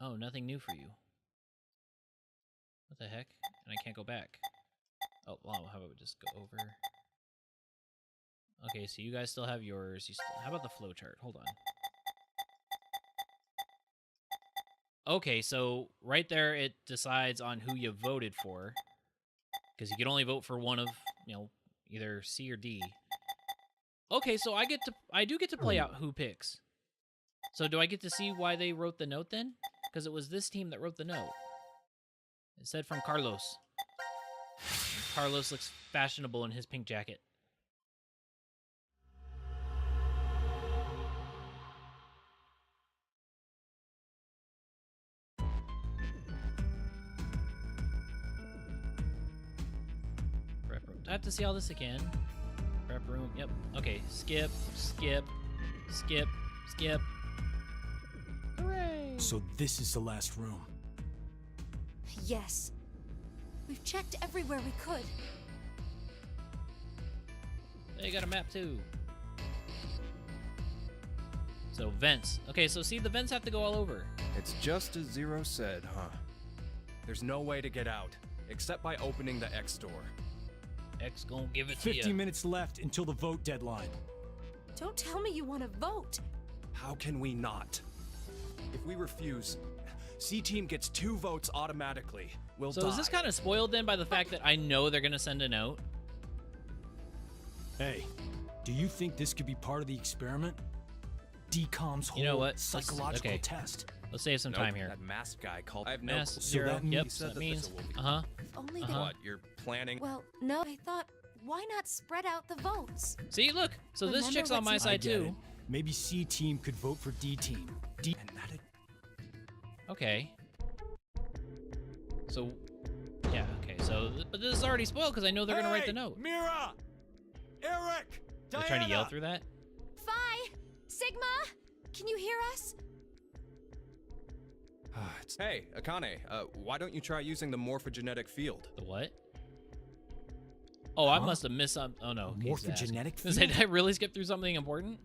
Oh, nothing new for you. What the heck? And I can't go back. Oh, well, how about we just go over? Okay, so you guys still have yours. How about the flowchart? Hold on. Okay, so right there it decides on who you voted for. Because you can only vote for one of, either C or D. Okay, so I do get to play out who picks. So do I get to see why they wrote the note then? Because it was this team that wrote the note. It said from Carlos. Carlos looks fashionable in his pink jacket. Prep room. Do I have to see all this again? Prep room. Yep. Okay. Skip. Skip. Skip. Skip. Hooray! So this is the last room. Yes. We've checked everywhere we could. They got a map too. So vents. Okay, so see, the vents have to go all over. It's just as Zero said, huh? There's no way to get out, except by opening the X door. X gonna give it to you. 50 minutes left until the vote deadline. Don't tell me you want to vote. How can we not? If we refuse, C-Team gets 2 votes automatically. We'll die. So is this kind of spoiled then by the fact that I know they're gonna send a note? Hey, do you think this could be part of the experiment? DCOM's whole You know what? psychological okay. test. Let's save some time here. That masked guy called. I have Mass no. zero. that means- Yep. He So said that that means. this will be- If only they... What? You're planning? Well, no, I thought, why not spread out the votes? See, look. So this Remember chick's on what's my in- side I get too. it. Maybe C-Team could vote for D-Team. And that'd Okay. So, yeah. Okay. So, but this is already spoiled because I know they're gonna write the note. Mira! Eric! They're trying to yell through that. Phi! Sigma! Can you hear us? Hey, Akane, why don't you try using the morphogenetic field? The what? Oh, I Huh? must have missed some. Oh no. he's asking. Morphogenetic Did field? I really skip through something important?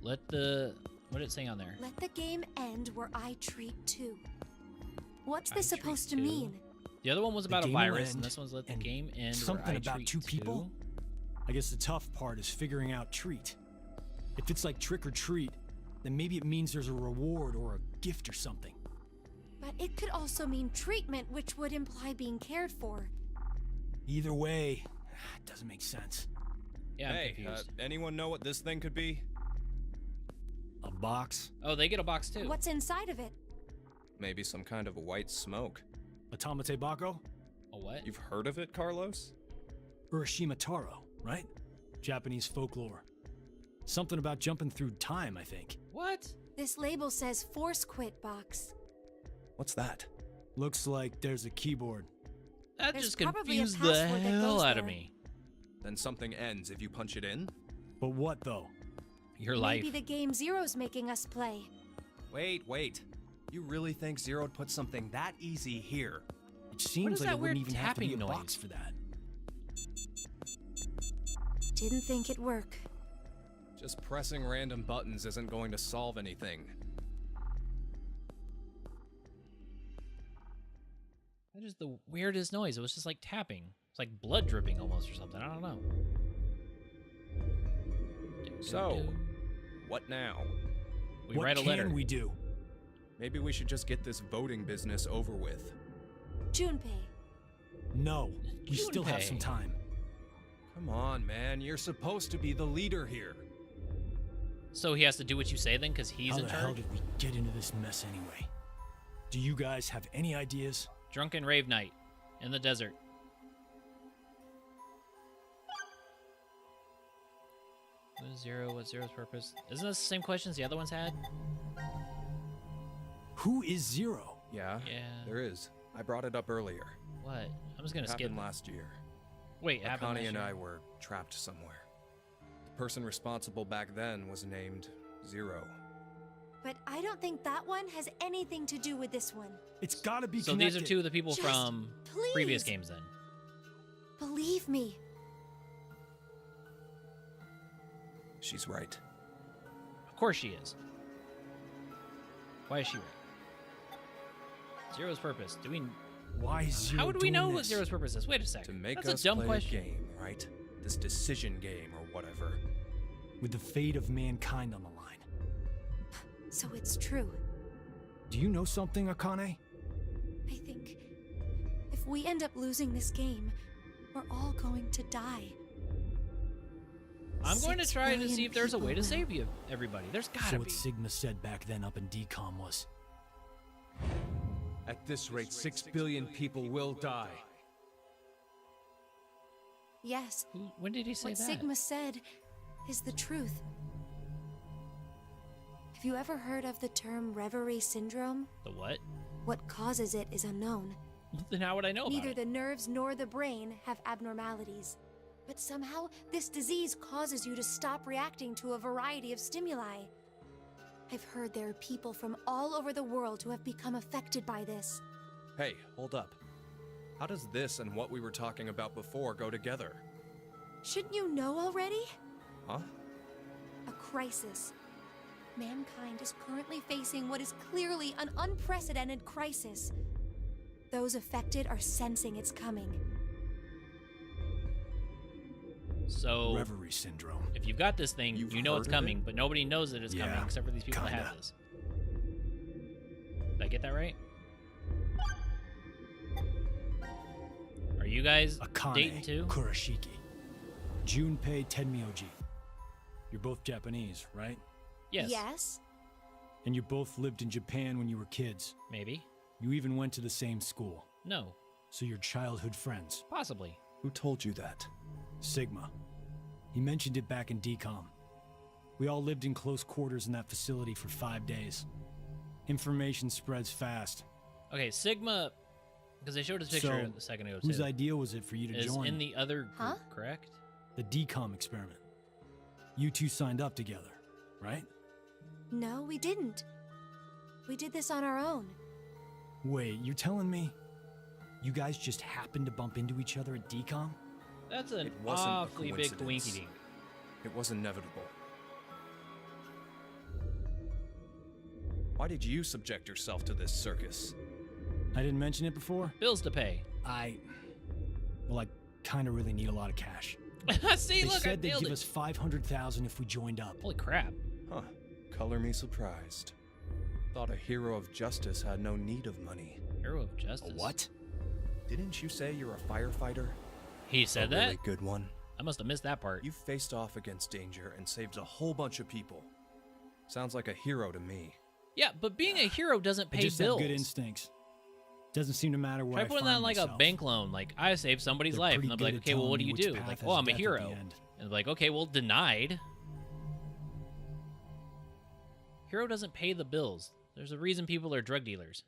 Let the. What did it say on there? Let the game end where I treat 2. What's I this treat supposed to 2? mean? The other one was about a game will virus, and end, this one's let the and game end. something where I about treat 2 people? I guess the tough part is figuring out treat. If it's like trick or treat, then maybe it means there's a reward or a gift or something. But it could also mean treatment, which would imply being cared for. Either way, it doesn't make sense. Yeah, I'm Hey, confused. anyone know what this thing could be? A box? Oh, they get a box too. What's inside of it? Maybe some kind of white smoke. Automate Bako? A what? You've heard of it, Carlos? Urashima Taro, right? Japanese folklore. Something about jumping through time, I think. What? This label says Force Quit Box. What's that? Looks like there's a keyboard. That There's just probably a confused the password that hell goes out of there. me. Then something ends if you punch it in? But what though? Your life. Maybe the game Zero's making us play. Wait. You really think Zero'd put something that easy here? It seems is like that it wouldn't weird even have to be a tapping box noise? for that. Didn't think it'd work. Just pressing random buttons isn't going to solve anything. That is the weirdest noise. It was just like tapping. It's like blood dripping almost or something. I don't know. So, what now? We what write a letter. can we do? Maybe we should just get this voting business over with. Junpei. No, we still have Junpei. some time. Come on, man. You're supposed to be the leader here. So he has to do what you say then, because he's How in the hell charge. did we get into this mess anyway? Do you guys have any ideas? Drunken rave night in the desert. What is Zero? What's Zero's purpose? Isn't this the same questions the other ones had? Who is Zero? Yeah, Yeah. there is. I brought it up earlier. What? I'm just gonna It skip. happened last year. Wait, happened last Akane and year? I were trapped somewhere. The person responsible back then was named Zero. But I don't think that one has anything to do with this one. It's gotta be So connected. these are two of the people Just from previous please. games then. Believe me. She's right. Of course she is. Why is she right? Zero's purpose. Do we? Why is Zero How would we doing know what this? Zero's purpose is? Wait a To second. make That's us a dumb play question. a game, right? This decision game or whatever. With the fate of mankind on the line. So it's true. Do you know something, Akane? I think if we end up losing this game, we're all going to die. I'm going to 6 try to billion see if there's a way to people save you, everybody. There's gotta So be. what Sigma said back then up in DCOM was, At this rate, 6 billion people will die. Yes, When did he say what that? Sigma said is the truth. Have you ever heard of the term reverie syndrome? The what? What causes it is unknown. Then how would I know about Neither it? the nerves nor the brain have abnormalities. But somehow, this disease causes you to stop reacting to a variety of stimuli. I've heard there are people from all over the world who have become affected by this. Hey, hold up. How does this and what we were talking about before go together? Shouldn't you know already? Huh? A crisis. Mankind is currently facing what is clearly an unprecedented crisis. Those affected are sensing it's coming. So, reverie syndrome. if you've got this thing, You've you know it's heard of coming, but nobody knows that it's coming Yeah, except for these people that have kinda. this. Did I get that right? Are you guys dating Akane too? Kurashiki. Junpei Tenmyoji. You're both Japanese, right? Yes. Yes? And you both lived in Japan when you were kids. Maybe. You even went to the same school. No. So you're childhood friends. Possibly. Who told you that? Sigma. He mentioned it back in DCOM. We all lived in close quarters in that facility for 5 days. Information spreads fast. Okay, Sigma, because they showed his picture So, a second ago whose too, idea was it for you to is join? in the other group, Huh? correct? The DCOM experiment. You two signed up together, right? No, we didn't. We did this on our own. Wait, you're telling me you guys just happened to bump into each other at DCOM? That's an It wasn't a awfully big coincidence. winky dink. It was inevitable. Why did you subject yourself to this circus? I didn't mention it before? Bills to pay. I kind of really need a lot of cash. See, They look, I said they'd nailed give it. us 500,000 if we joined up. Holy crap. Huh. Color me surprised. Thought a hero of justice had no need of money. Hero of Justice. What? Didn't you say you're a firefighter? He said a that? really good one. I must have missed that part. You faced off against danger and saved a whole bunch of people. Sounds like a hero to me. Yeah, but being a hero doesn't I pay just bills. have good instincts. Doesn't seem to matter where Try I putting find that in like myself. a bank loan. Like, I saved somebody's They're life. pretty And they'll be like, good at okay, well, what do telling you me which do? path Like, has oh, I'm a death at the hero. end. And they're like, okay, well, denied. Hero doesn't pay the bills. There's a reason people are drug dealers.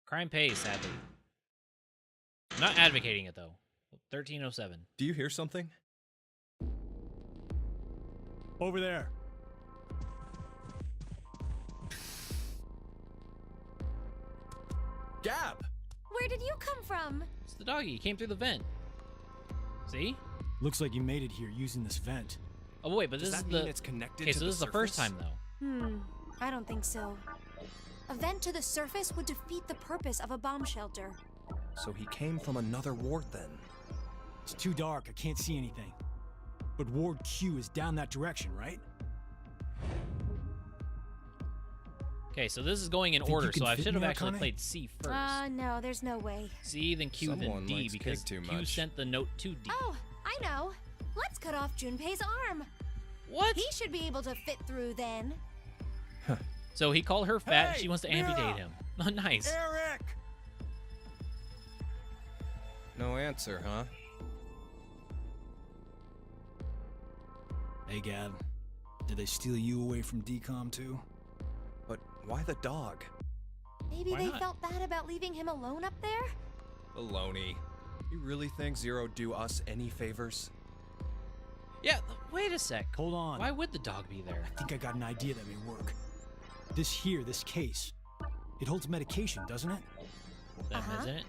Crime pays, sadly. I'm not advocating it, though. 1307. Do you hear something? Over there. Gab! Where did you come from? It's the doggy. He came through the vent. See? Looks like you made it here using this vent. Oh, wait, but Does this that is mean the... it's connected Okay, to so the this is the first surface? time, though. I don't think so. A vent to the surface would defeat the purpose of a bomb shelter. So he came from another ward then. It's too dark, I can't see anything. But Ward Q is down that direction, right? Okay, so this is going in Think you order, can so I fit should me, have actually Akane? played C first. No, there's no way. C, then Q, Someone then D, likes because cake too Q much. sent the note to D. Oh, I know. Let's cut off Junpei's arm. What? He should be able to fit through then. So he called her fat, and Hey, she wants to Mira! amputate him. Oh, nice. Eric! No answer, huh? Hey, Gab. Did they steal you away from DCOM too? But why the dog? Maybe Why they not? felt bad about leaving him alone up there? Baloney. You really think Zero do us any favors? Yeah, wait a sec. Hold on. Why would the dog be there? I think I got an idea that may work. This case. It holds medication, doesn't it? Them, isn't it?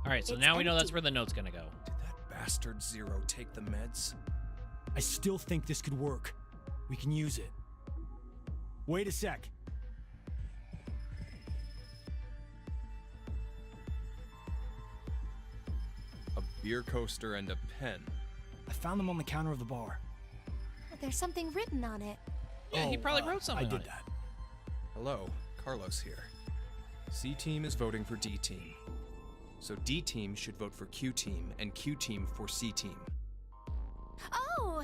All right, so It's now we know that's empty. where the note's gonna go. Did that bastard Zero take the meds? I still think this could work. We can use it. Wait a sec. A beer coaster and a pen. I found them on the counter of the bar. There's something written on it. Yeah, he probably wrote something I did on it. that. Hello, Carlos here. C Team is voting for D Team. So D Team should vote for Q Team, and Q Team for C Team. Oh!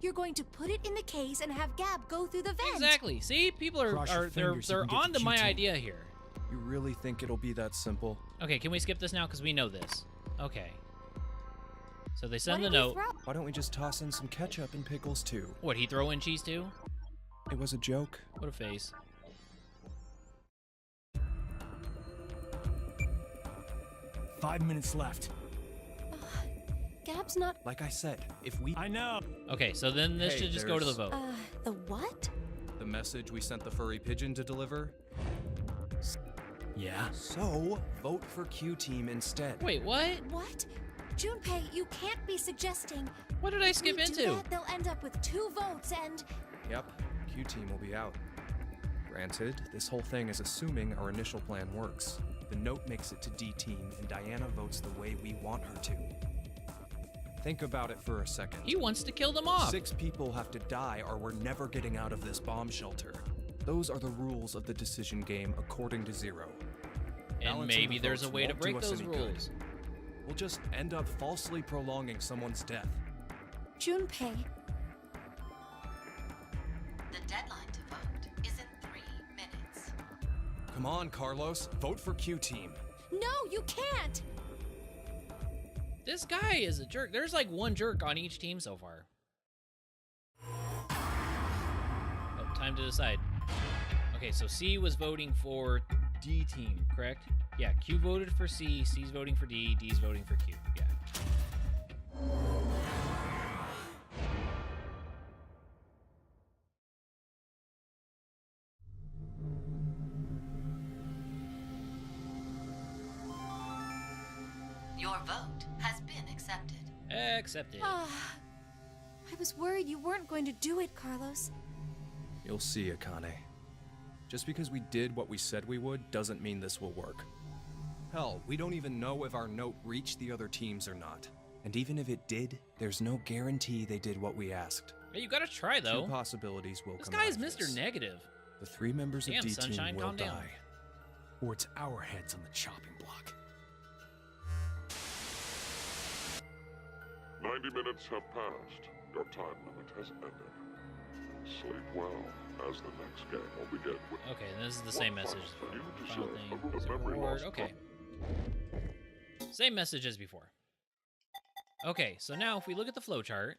You're going to put it in the case and have Gab go through the vent. Exactly. See, people Cross your fingers you they're can get on to to my Q-Team. idea here. You really think it'll be that simple? Okay, can we skip this now? Because we know this. Okay. So they What send the did we note. throw? Why don't we just toss in some ketchup and pickles too? What, he throw in cheese too? It was a joke. What a face. Five minutes left. Gab's not. Like I said, if we... I know. Okay, so then this Hey, should just go to the there's- vote. The what? The message we sent the furry pigeon to deliver? Yeah. So, vote for Q Team instead. Wait, what? What? Junpei, you can't be suggesting. What did I If skip we do into? that, they'll end up with 2 votes and. Yep, Q Team will be out. Granted, this whole thing is assuming our initial plan works. The note makes it to D Team, and Diana votes the way we want her to. Think about it for a second. He wants to kill them off. 6 people have to die or we're never getting out of this bomb shelter. Those are the rules of the decision game according to Zero. And Balancing maybe the there's a votes way to won't do break us those any good. rules. We'll just end up falsely prolonging someone's death. Junpei. The deadline to vote is in 3 minutes. Come on, Carlos, vote for Q Team. No, you can't! This guy is a jerk. There's like one jerk on each team so far. Oh, time to decide. Okay, so C was voting for D team, correct? Yeah, Q voted for C, C's voting for D, D's voting for Q. Yeah. Your vote has been accepted. Accepted. I was worried you weren't going to do it, Carlos. You'll see, Akane. Just because we did what we said we would doesn't mean this will work. Hell, we don't even know if our note reached the other teams or not. And even if it did, there's no guarantee they did what we asked. Hey, you gotta try though. 2 possibilities will This come guy's out of Mr. this. Negative. The 3 members Damn, of D Sunshine, Team will calm down. die. Or it's our heads on the chopping block. 90 minutes have passed. Your time limit has ended. Sleep well, as the next game will begin with. Okay, this is the same One message. final thing to Final say. thing. A is a memory reward. loss Okay. Same message as before. Okay, so now if we look at the flowchart.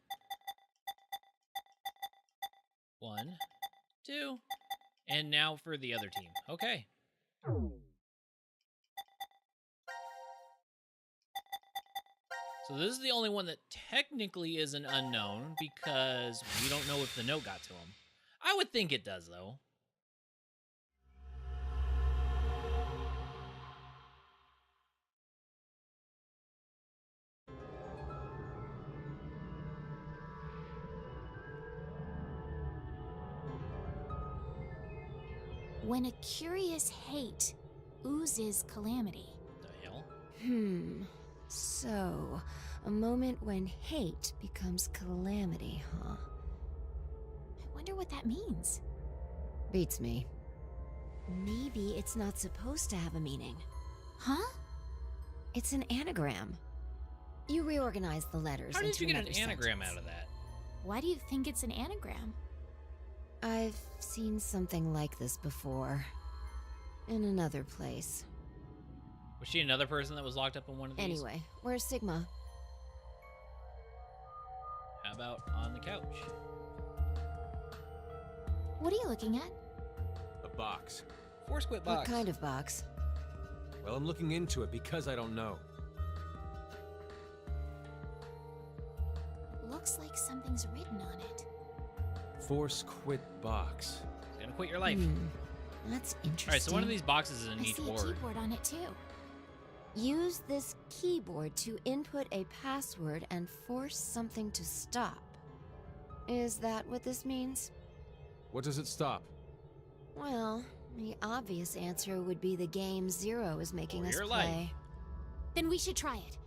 1, 2, and now for the other team. Okay. So this is the only one that technically is an unknown because we don't know if the note got to him. I would think it does, though. When a curious hate oozes calamity. The hell? So, a moment when hate becomes calamity, huh? I wonder what that means. Beats me. Maybe it's not supposed to have a meaning. Huh? It's an anagram. You reorganize the letters How did into you get an another anagram sentence. out of that? Why do you think it's an anagram? I've seen something like this before. In another place. Was she another person that was locked up in one of these? Anyway, where's Sigma? How about on the couch? What are you looking at? A box. Four squid box. What kind of box? Well, I'm looking into it because I don't know. Looks like something's written on it. Force quit box. It's gonna quit your life. That's interesting. All right, so one of these boxes is in I each see a ward. keyboard on it too. Use this keyboard to input a password and force something to stop. Is that what this means? What does it stop? Well, the obvious answer would be the game Zero is making For us your play. life. Then we should try it.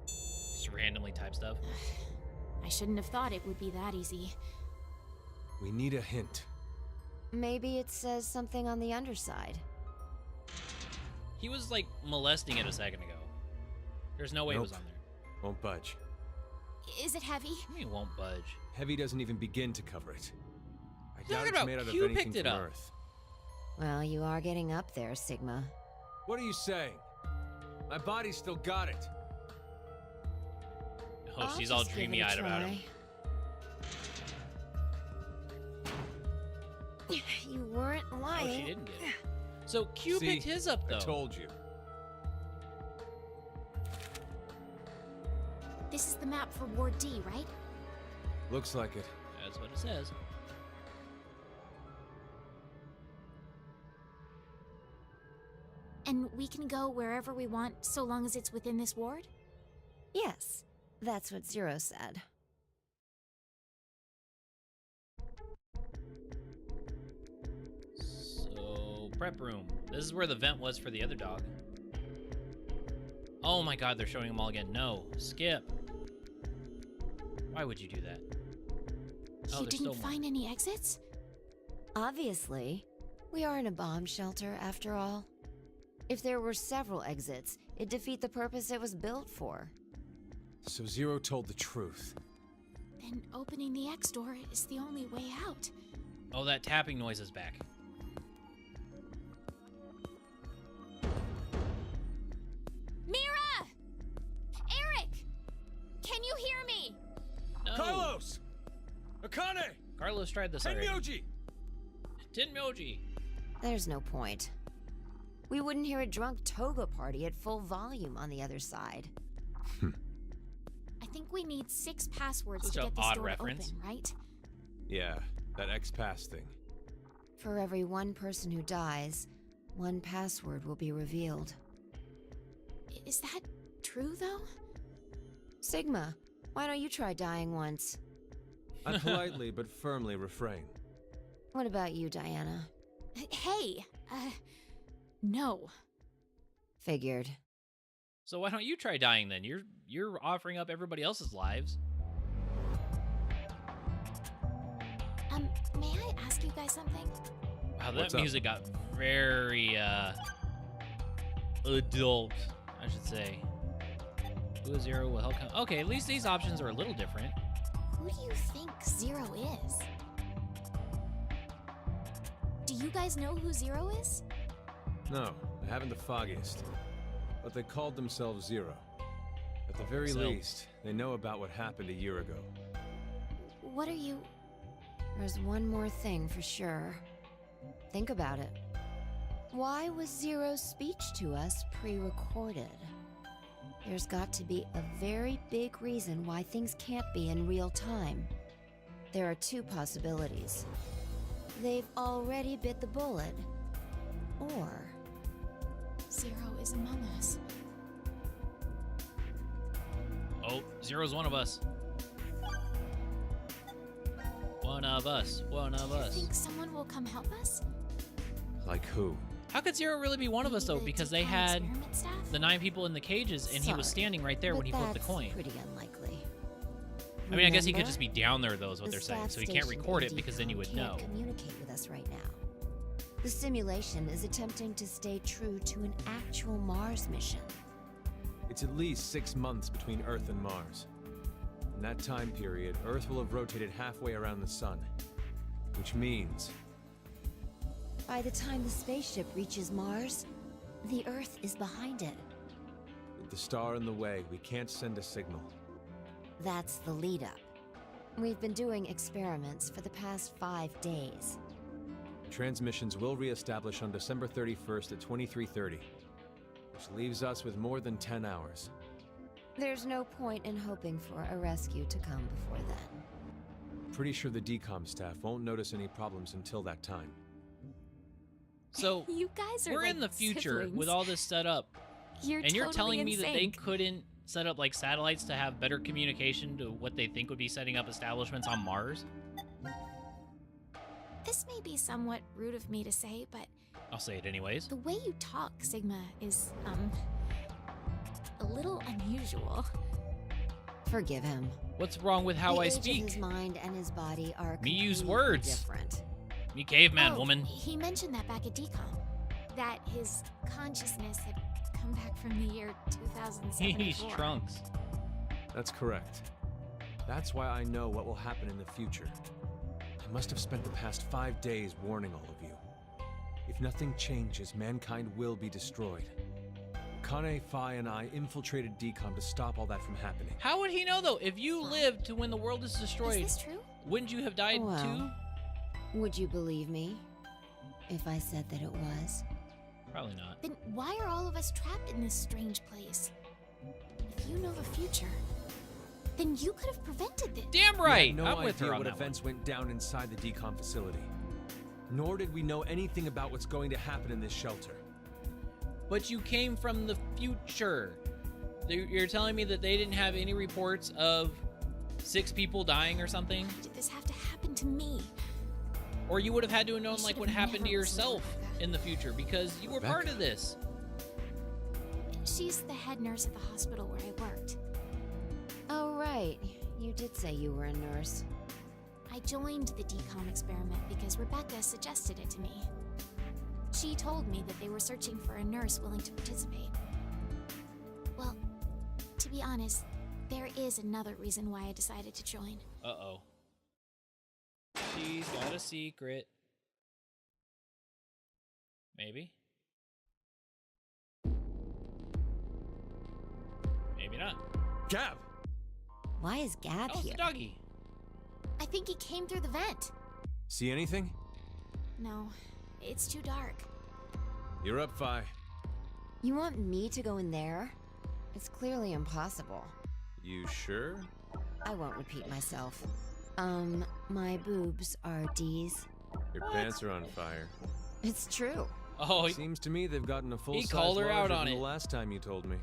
Just randomly type stuff. I shouldn't have thought it would be that easy. We need a hint. Maybe it says something on the underside. He was like molesting it a second ago. There's no way it was Nope. on there. Won't budge. Is it heavy? He won't budge. Heavy doesn't even begin to cover it. I doubt Talking it's about made out of Q anything picked it from up. Earth. Well, you are getting up there, Sigma. What are you saying? My body still got it. Oh, I'll she's all just give it a dreamy-eyed about him. try. You weren't Oh, lying. she didn't get it. So Q See? picked his up, though. I told you. This is the map for Ward D, right? Looks like it. That's what it says. And we can go wherever we want so long as it's within this ward? Yes, that's what Zero said. So, prep room. This is where the vent was for the other dog. Oh my god, they're showing them all again. No, skip. Why would you do that? Oh, You there's still didn't more. find any exits? Obviously, we are in a bomb shelter after all. If there were several exits, it'd defeat the purpose it was built for. So Zero told the truth. Then opening the X door is the only way out. Oh, that tapping noise is back. Mira! Eric! Can you hear me? No. Carlos! Akane! Carlos tried this already. Tenmyoji! Tenmyoji. There's no point. We wouldn't hear a drunk toga party at full volume on the other side. I think we need 6 passwords Such to an get this odd door reference. to open, right? Yeah, that X-Pass thing. For every one person who dies, one password will be revealed. Is that true, though? Sigma, why don't you try dying once? I politely but firmly refrain. What about you, Diana? Hey, no. Figured. So why don't you try dying then? You're offering up everybody else's lives. May I ask you guys something? Wow, that What's up? music got very adult, I should say. Who is Zero will help come. Okay, at least these options are a little different. Who do you think Zero is? Do you guys know who Zero is? No, I haven't the foggiest. But they called themselves Zero. At the very So- least, they know about what happened a year ago. What are you... There's one more thing for sure. Think about it. Why was Zero's speech to us pre-recorded? There's got to be a very big reason why things can't be in real time. There are 2 possibilities. They've already bit the bullet, or Zero is among us. Oh, Zero's one of us. One of us. One of Do you us. think someone will come help us? Like who? How could Zero really be one of us though? Maybe the Because they Decon had experiment staff? the 9 people in the cages, and he was Sorry, standing right there when he but flipped the that's coin. pretty unlikely. I mean, I guess he could Remember? just be down there, though, is what The they're saying. staff So he can't station record in it because then you Decon would can't know. communicate with us right now. The simulation is attempting to stay true to an actual Mars mission. It's at least 6 months between Earth and Mars. In that time period, Earth will have rotated halfway around the Sun. Which means... By the time the spaceship reaches Mars, the Earth is behind it. with the star in the way, we can't send a signal. That's the lead up. We've been doing experiments for the past 5 days. Transmissions will re-establish on December 31st at 23:30, which leaves us with more than 10 hours. There's no point in hoping for a rescue to come before then. Pretty sure the decom staff won't notice any problems until that time. So You guys are we're like in the future siblings. with all this set up, You're and you're totally telling me in that they sync. couldn't set up like satellites to have better communication to what they think would be setting up establishments on Mars? This may be somewhat rude of me to say, but I'll say it anyways. the way you talk, Sigma, is, a little unusual. Forgive him. What's wrong with how the I age of speak? his mind and his body are Me use completely words. different. Me caveman, Oh, woman. He mentioned that back at DCOM, that his consciousness had come back from the year 2074. He's Trunks. That's correct. That's why I know what will happen in the future. I must have spent the past 5 days warning all of you. If nothing changes, mankind will be destroyed. Kane, Fi, and I infiltrated DCOM to stop all that from happening. How would he know, though? If you lived to when the world is destroyed, Is this true? wouldn't you have died Well. too? Would you believe me if I said that it was? Probably not. Then why are all of us trapped in this strange place? If you know the future, then you could have prevented this. Damn We right. had no I'm with idea her on what that events went down inside the DCOM facility. Nor did we know anything about what's going to happen in this shelter. one. But you came from the future. You're telling me that they didn't have any reports of 6 people dying or something? Why did this have to happen to me? Or you would have had to have known You like should what have happened to never listened to yourself Rebecca. in the future because you were part Rebecca? of this. She's the head nurse at the hospital where I worked. Oh, right. You did say you were a nurse. I joined the DCOM experiment because Rebecca suggested it to me. She told me that they were searching for a nurse willing to participate. Well, to be honest, there is another reason why I decided to join. Uh-oh. She's got a secret. Maybe. Maybe not. Gab! Why is Gab Oh, it's here? the doggy. I think he came through the vent. See anything? No, it's too dark. You're up, Fi. You want me to go in there? It's clearly impossible. You sure? I won't repeat myself. My boobs are D's. Your pants are on fire. It's true. Oh, Seems to me they've gotten a full he size called her out larger on than it. the last time you told me.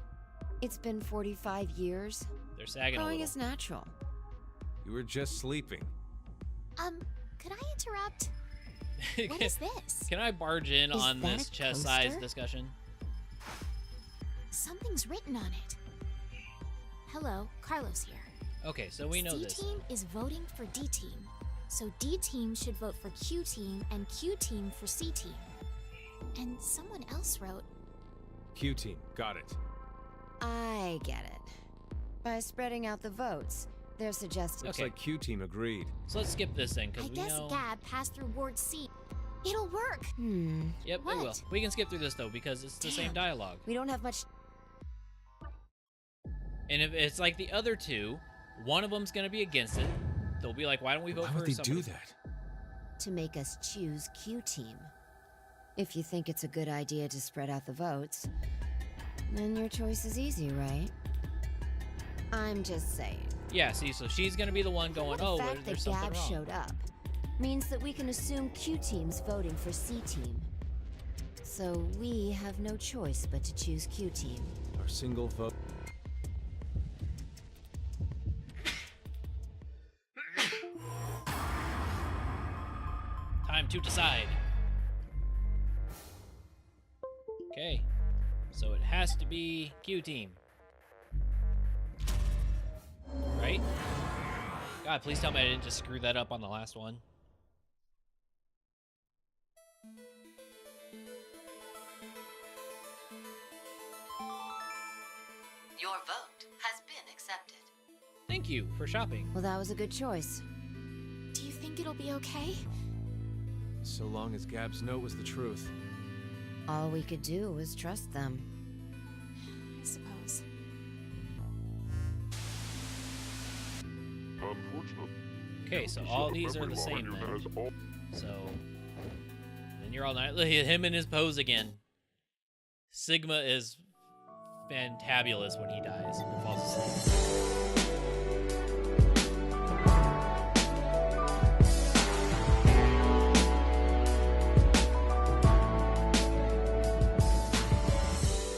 It's been 45 years. they're sagging a Growing little. is natural. You were just sleeping. Could I interrupt? What is this? Can I barge in Is on that this a chest size coaster? discussion? Something's written on it. Hello, Carlos here. Okay, so we know C this. team is voting for D team. So D team should vote for Q team and Q team for C team. And someone else wrote, Q team, got it. I get it. By spreading out the votes, they're suggesting. Looks Okay. like Q team agreed. So let's skip this thing I because we guess know. Gab passed through Ward C. It'll work. Yep, it will. What? We can skip through this though because it's the same Damn. dialogue. We don't have much. And if it's like the other two, one of them's gonna be against it. They'll be like, "Why don't we vote Why for would they somebody?" do that? To make us choose Q team. If you think it's a good idea to spread out the votes, then your choice is easy, right? I'm just saying. Yeah, see, so she's gonna be the one going, The "Oh, fact there's that something Gab wrong." showed up means that we can assume Q team's voting for C team. So we have no choice but to choose Q team. Our single vote. Time to decide. Okay, so it has to be Q team, right? God, please tell me I didn't just screw that up on the last one. Your vote has been accepted. Thank you for shopping. Well, that was a good choice. Do you think it'll be okay? So long as Gab's note was the truth. All we could do was trust them. I suppose. Unfortunately, Okay, so all these are the same then. So, and you're all night. Look at him in his pose again. Sigma is fantabulous when he dies or falls asleep.